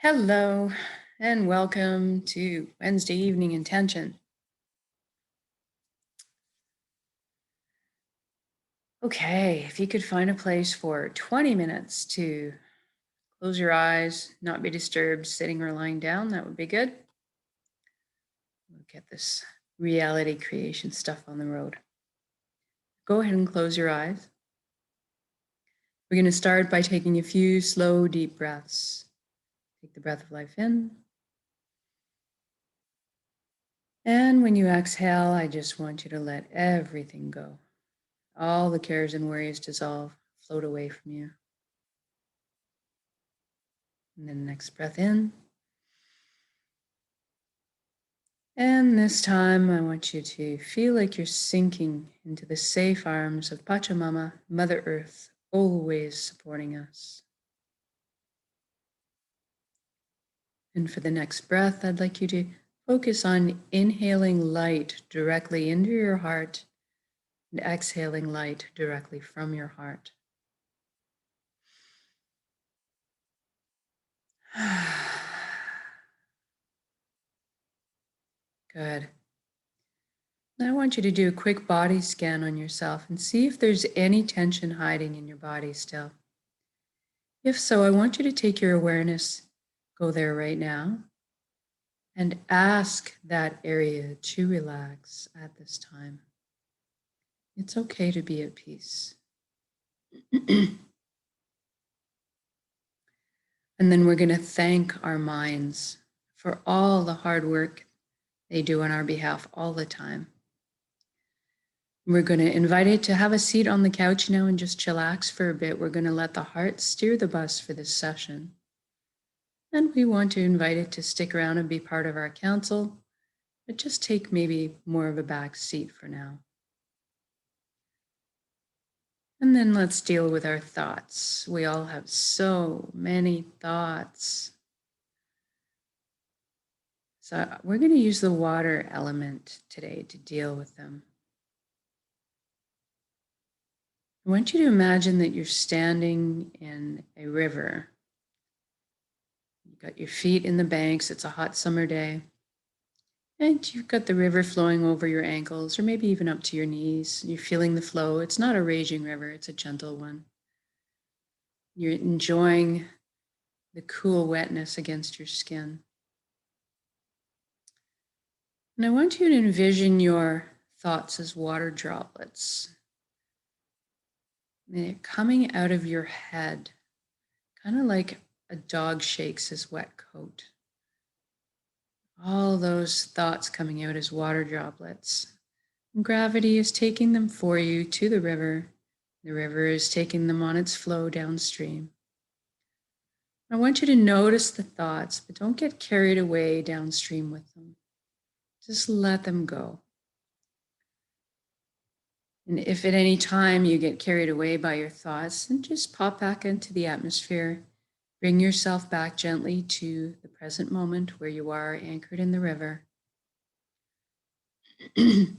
Hello, and welcome to Wednesday Evening Intention. Okay, if you could find a place for 20 minutes to close your eyes, not be disturbed, sitting or lying down, that would be good. We'll get this reality creation stuff on the road. Go ahead and close your eyes. We're going to start by taking a few slow, deep breaths. Take the breath of life in. And when you exhale, I just want you to let everything go. All the cares and worries dissolve, float away from you. And then next breath in. And this time I want you to feel like you're sinking into the safe arms of Pachamama, Mother Earth, always supporting us. And for the next breath, I'd like you to focus on inhaling light directly into your heart and exhaling light directly from your heart. Good. Now I want you to do a quick body scan on yourself and see if there's any tension hiding in your body still. If so, I want you to take your awareness, go there right now, and ask that area to relax at this time. It's okay to be at peace. And then we're going to thank our minds for all the hard work they do on our behalf all the time. We're going to invite it to have a seat on the couch now and just chillax for a bit. We're going to let the heart steer the bus for this session. And we want to invite it to stick around and be part of our council, but just take maybe more of a back seat for now. And then let's deal with our thoughts. We all have so many thoughts. So we're going to use the water element today to deal with them. I want you to imagine that you're standing in a river. You've got your feet in the banks. It's a hot summer day. And you've got the river flowing over your ankles or maybe even up to your knees. You're feeling the flow. It's not a raging river. It's a gentle one. You're enjoying the cool wetness against your skin. And I want you to envision your thoughts as water droplets. They're coming out of your head, kind of like a dog shakes his wet coat. All those thoughts coming out as water droplets. And gravity is taking them for you to the river. The river is taking them on its flow downstream. I want you to notice the thoughts, but don't get carried away downstream with them. Just let them go. And if at any time you get carried away by your thoughts, then just pop back into the atmosphere. Bring yourself back gently to the present moment where you are anchored in the river. It's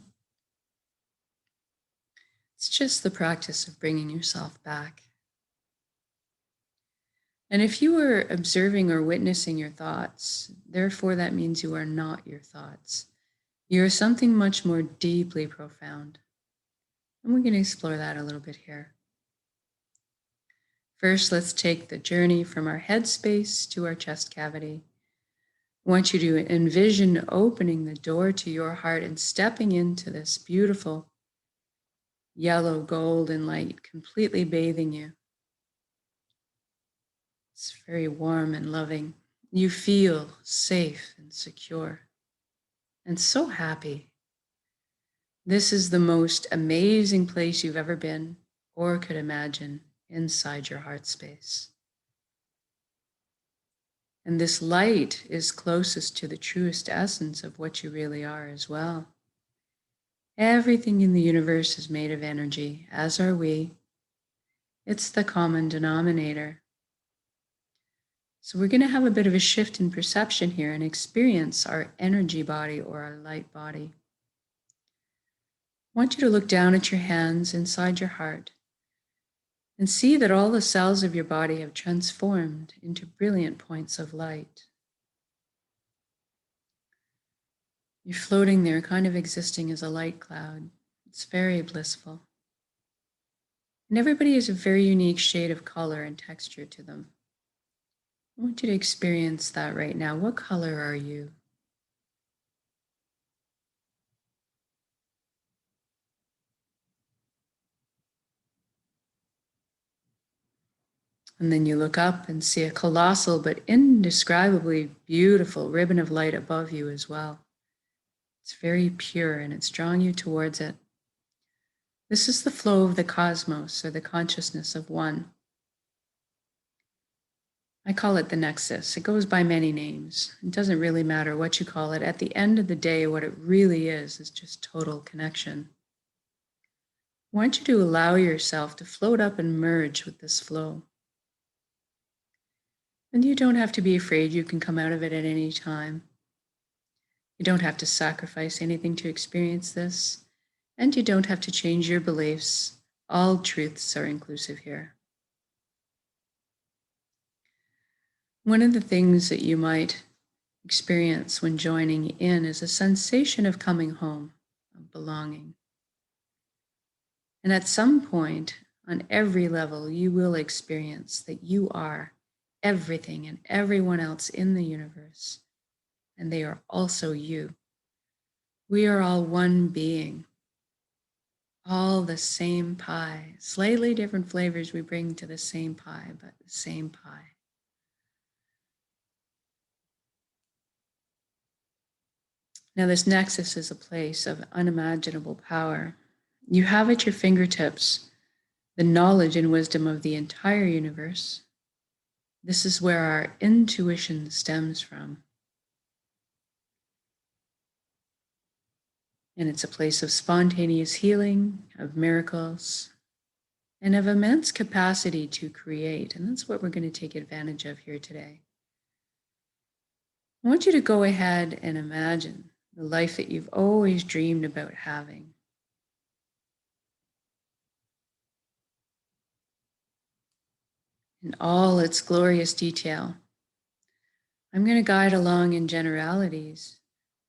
just the practice of bringing yourself back. And if you were observing or witnessing your thoughts, therefore that means you are not your thoughts. You are something much more deeply profound. And we're going to explore that a little bit here. First, let's take the journey from our head space to our chest cavity. I want you to envision opening the door to your heart and stepping into this beautiful yellow golden light, completely bathing you. It's very warm and loving. You feel safe and secure and so happy. This is the most amazing place you've ever been or could imagine inside your heart space. And this light is closest to the truest essence of what you really are as well. Everything in the universe is made of energy, as are we. It's the common denominator. So we're going to have a bit of a shift in perception here and experience our energy body or our light body. I want you to look down at your hands inside your heart And see that all the cells of your body have transformed into brilliant points of light. You're floating there, kind of existing as a light cloud. It's very blissful. And everybody has a very unique shade of color and texture to them. I want you to experience that right now. What color are you? And then you look up and see a colossal but indescribably beautiful ribbon of light above you as well. It's very pure and it's drawing you towards it. This is the flow of the cosmos, or the consciousness of one. I call it the nexus. It goes by many names. It doesn't really matter what you call it. At the end of the day, what it really is just total connection. I want you to allow yourself to float up and merge with this flow. And you don't have to be afraid. You can come out of it at any time. You don't have to sacrifice anything to experience this. And you don't have to change your beliefs. All truths are inclusive here. One of the things that you might experience when joining in is a sensation of coming home, of belonging. And at some point, on every level, you will experience that you are everything and everyone else in the universe, and they are also you. We are all one being, all the same pie, slightly different flavors we bring to the same pie, but the same pie. Now, this nexus is a place of unimaginable power. You have at your fingertips the knowledge and wisdom of the entire universe. This is where our intuition stems from. And it's a place of spontaneous healing, of miracles, and of immense capacity to create. And that's what we're going to take advantage of here today. I want you to go ahead and imagine the life that you've always dreamed about having. In all its glorious detail. I'm going to guide along in generalities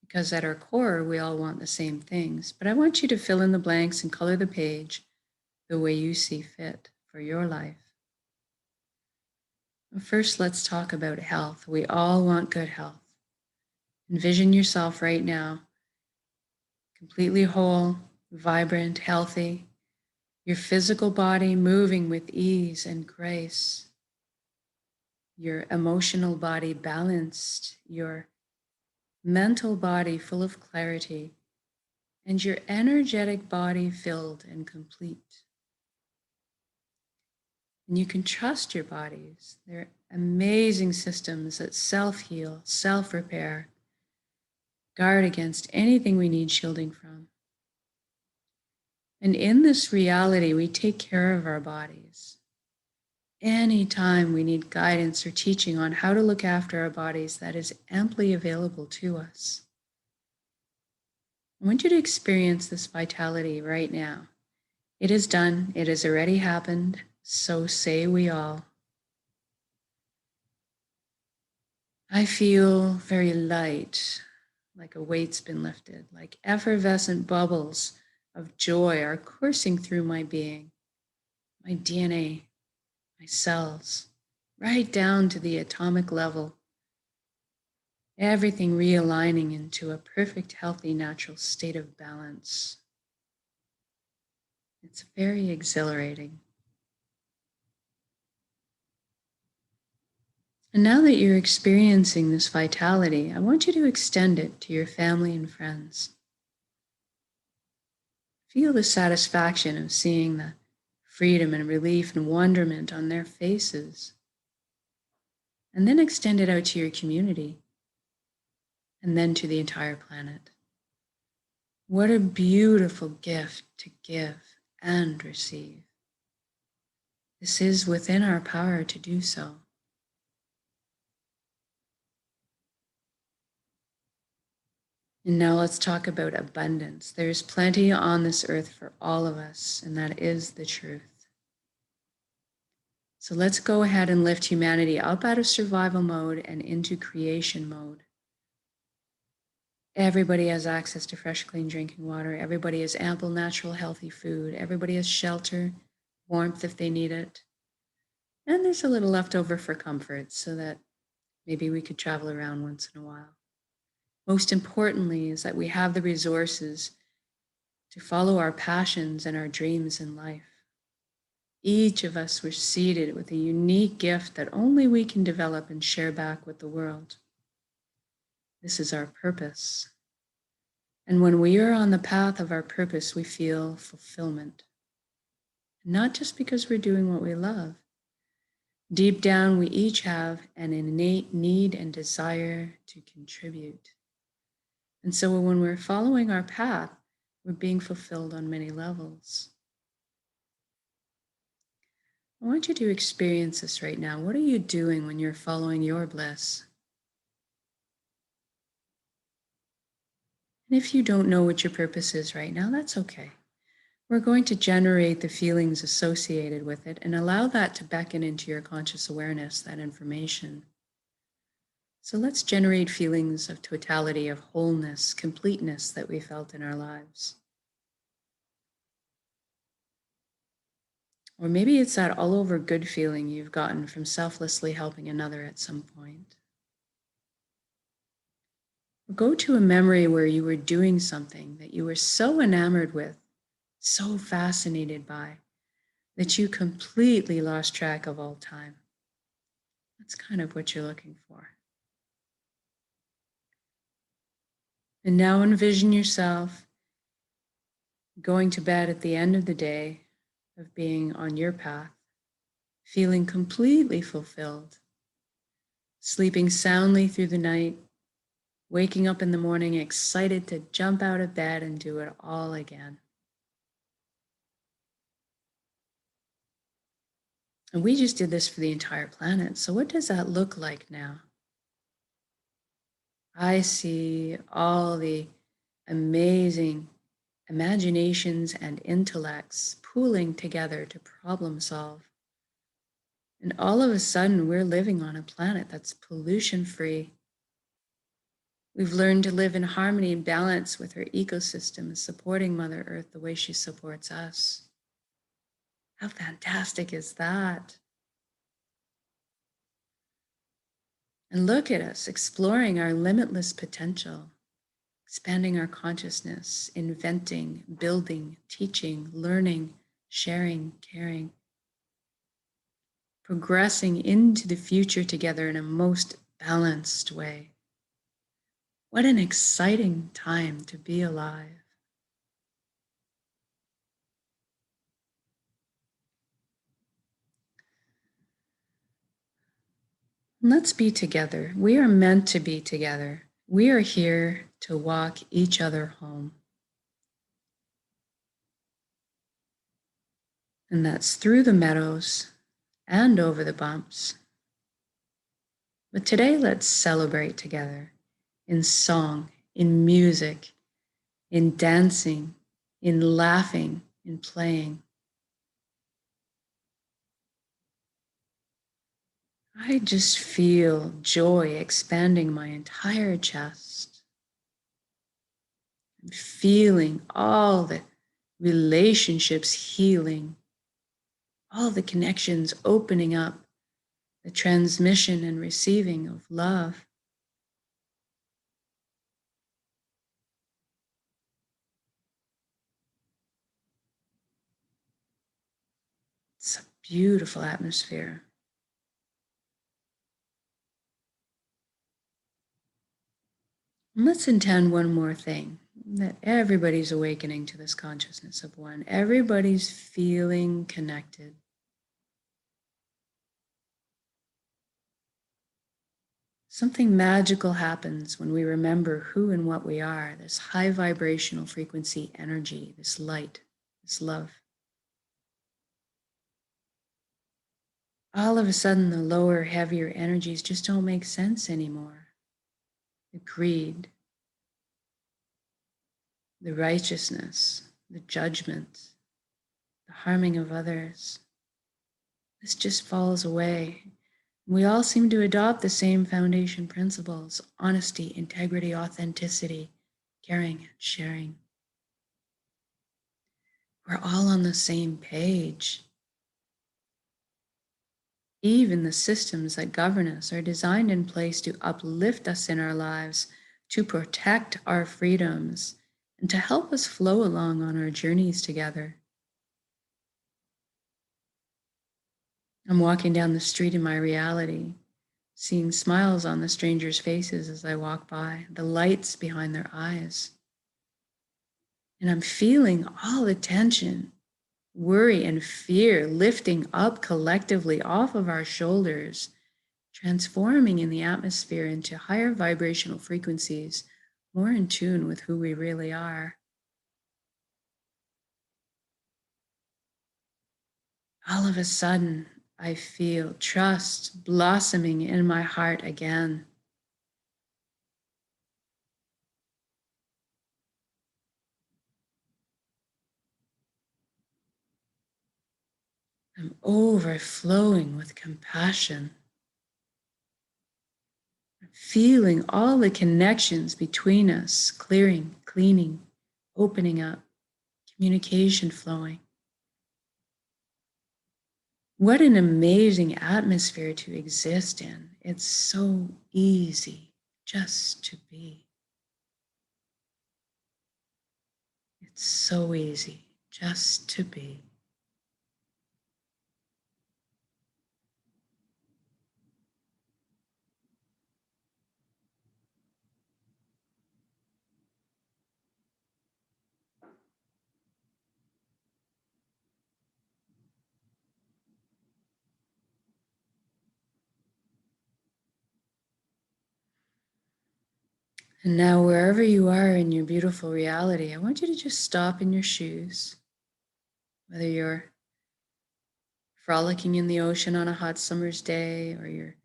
because at our core, we all want the same things. But I want you to fill in the blanks and color the page the way you see fit for your life. First, let's talk about health. We all want good health. Envision yourself right now, completely whole, vibrant, healthy, your physical body moving with ease and grace, your emotional body balanced, your mental body full of clarity, and your energetic body filled and complete. And you can trust your bodies. They're amazing systems that self-heal, self-repair, guard against anything we need shielding from. And in this reality, we take care of our bodies. Anytime we need guidance or teaching on how to look after our bodies, that is amply available to us. I want you to experience this vitality right now. It is done. It has already happened. So say we all. I feel very light, like a weight's been lifted, like effervescent bubbles of joy are coursing through my being, my DNA, my cells, right down to the atomic level. Everything realigning into a perfect, healthy, natural state of balance. It's very exhilarating. And now that you're experiencing this vitality, I want you to extend it to your family and friends. Feel the satisfaction of seeing the freedom and relief and wonderment on their faces. And then extend it out to your community. And then to the entire planet. What a beautiful gift to give and receive. This is within our power to do so. And now let's talk about abundance. There's plenty on this earth for all of us, and that is the truth. So let's go ahead and lift humanity up out of survival mode and into creation mode. Everybody has access to fresh, clean drinking water. Everybody has ample, natural, healthy food. Everybody has shelter, warmth if they need it. And there's a little left over for comfort so that maybe we could travel around once in a while. Most importantly is that we have the resources to follow our passions and our dreams in life. Each of us were seeded with a unique gift that only we can develop and share back with the world. This is our purpose. And when we are on the path of our purpose, we feel fulfillment. Not just because we're doing what we love. Deep down, we each have an innate need and desire to contribute. And so when we're following our path, we're being fulfilled on many levels. I want you to experience this right now. What are you doing when you're following your bliss? And if you don't know what your purpose is right now, that's okay. We're going to generate the feelings associated with it and allow that to beckon into your conscious awareness, that information. So let's generate feelings of totality, of wholeness, completeness that we felt in our lives. Or maybe it's that all over good feeling you've gotten from selflessly helping another at some point. Or go to a memory where you were doing something that you were so enamored with, so fascinated by, that you completely lost track of all time. That's kind of what you're looking for. And now envision yourself going to bed at the end of the day of being on your path, feeling completely fulfilled, sleeping soundly through the night, waking up in the morning excited to jump out of bed and do it all again. And we just did this for the entire planet. So what does that look like now? I see all the amazing imaginations and intellects pooling together to problem solve. And all of a sudden, we're living on a planet that's pollution-free. We've learned to live in harmony and balance with our ecosystem, supporting Mother Earth the way she supports us. How fantastic is that? And look at us exploring our limitless potential, expanding our consciousness, inventing, building, teaching, learning, sharing, caring, progressing into the future together in a most balanced way. What an exciting time to be alive. Let's be together. We are meant to be together. We are here to walk each other home. And that's through the meadows and over the bumps. But today, let's celebrate together in song, in music, in dancing, in laughing, in playing. I just feel joy expanding my entire chest. I'm feeling all the relationships healing, all the connections opening up, the transmission and receiving of love. It's a beautiful atmosphere. And let's intend one more thing, that everybody's awakening to this consciousness of one. Everybody's feeling connected. Something magical happens when we remember who and what we are, this high vibrational frequency energy, this light, this love. All of a sudden, the lower, heavier energies just don't make sense anymore. The greed, the righteousness, the judgment, the harming of others. this just falls away. We all seem to adopt the same foundation principles: honesty, integrity, authenticity, caring, and sharing. We're all on the same page. Even the systems that govern us are designed in place to uplift us in our lives, to protect our freedoms, and to help us flow along on our journeys together. I'm walking down the street in my reality, seeing smiles on the strangers' faces as I walk by, the lights behind their eyes. And I'm feeling all the tension, worry, and fear lifting up collectively off of our shoulders, transforming in the atmosphere into higher vibrational frequencies, more in tune with who we really are. All of a sudden, I feel trust blossoming in my heart again. I'm overflowing with compassion. I'm feeling all the connections between us clearing, cleaning, opening up, communication flowing. What an amazing atmosphere to exist in. It's so easy just to be. It's so easy just to be. And now, wherever you are in your beautiful reality, I want you to just stop in your shoes. Whether you're frolicking in the ocean on a hot summer's day, or you're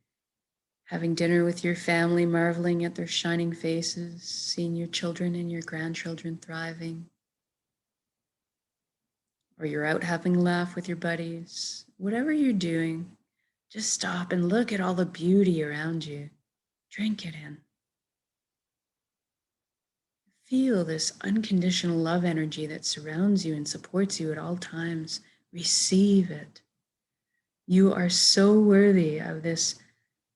having dinner with your family, marveling at their shining faces, seeing your children and your grandchildren thriving, or you're out having a laugh with your buddies, whatever you're doing, just stop and look at all the beauty around you. Drink it in. Feel this unconditional love energy that surrounds you and supports you at all times. Receive it. You are so worthy of this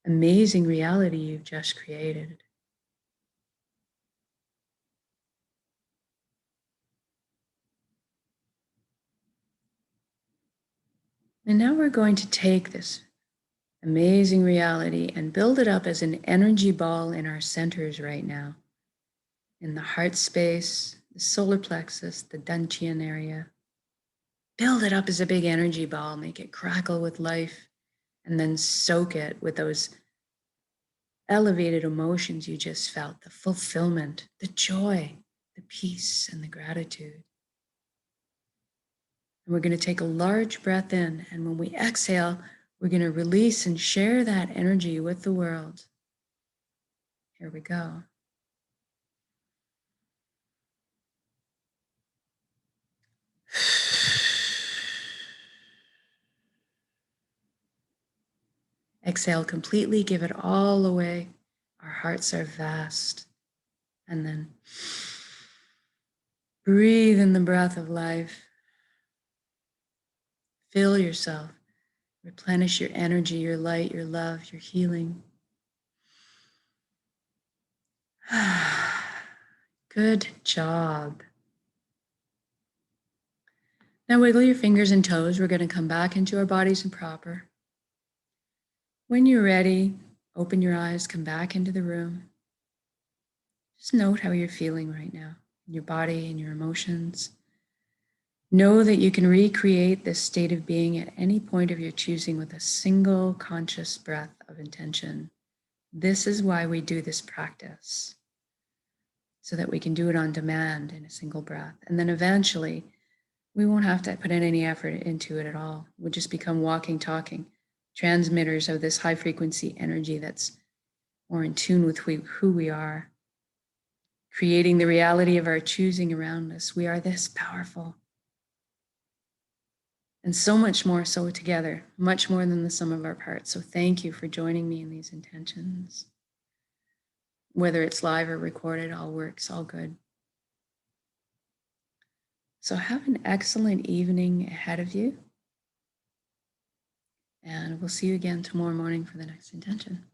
amazing reality you've just created. And now we're going to take this amazing reality and build it up as an energy ball in our centers right now. In the heart space, the solar plexus, the dantian area. Build it up as a big energy ball, make it crackle with life, and then soak it with those elevated emotions you just felt, the fulfillment, the joy, the peace, and the gratitude. And we're going to take a large breath in, and when we exhale, we're going to release and share that energy with the world. Here we go. Exhale completely, give it all away. Our hearts are vast. And then breathe in the breath of life. Fill yourself. Replenish your energy, your light, your love, your healing. Good job. Now wiggle your fingers and toes. We're going to come back into our bodies and proper. When you're ready, open your eyes, come back into the room. Just note how you're feeling right now, in your body and your emotions. Know that you can recreate this state of being at any point of your choosing with a single conscious breath of intention. This is why we do this practice, so that we can do it on demand in a single breath. And then eventually, we won't have to put in any effort into it at all. We'll just become walking, talking transmitters of this high frequency energy that's more in tune with who we are, creating the reality of our choosing around us. We are this powerful. and so much more so together, much more than the sum of our parts. So thank you for joining me in these intentions. Whether it's live or recorded, all works, all good. So have an excellent evening ahead of you. And we'll see you again tomorrow morning for the next intention.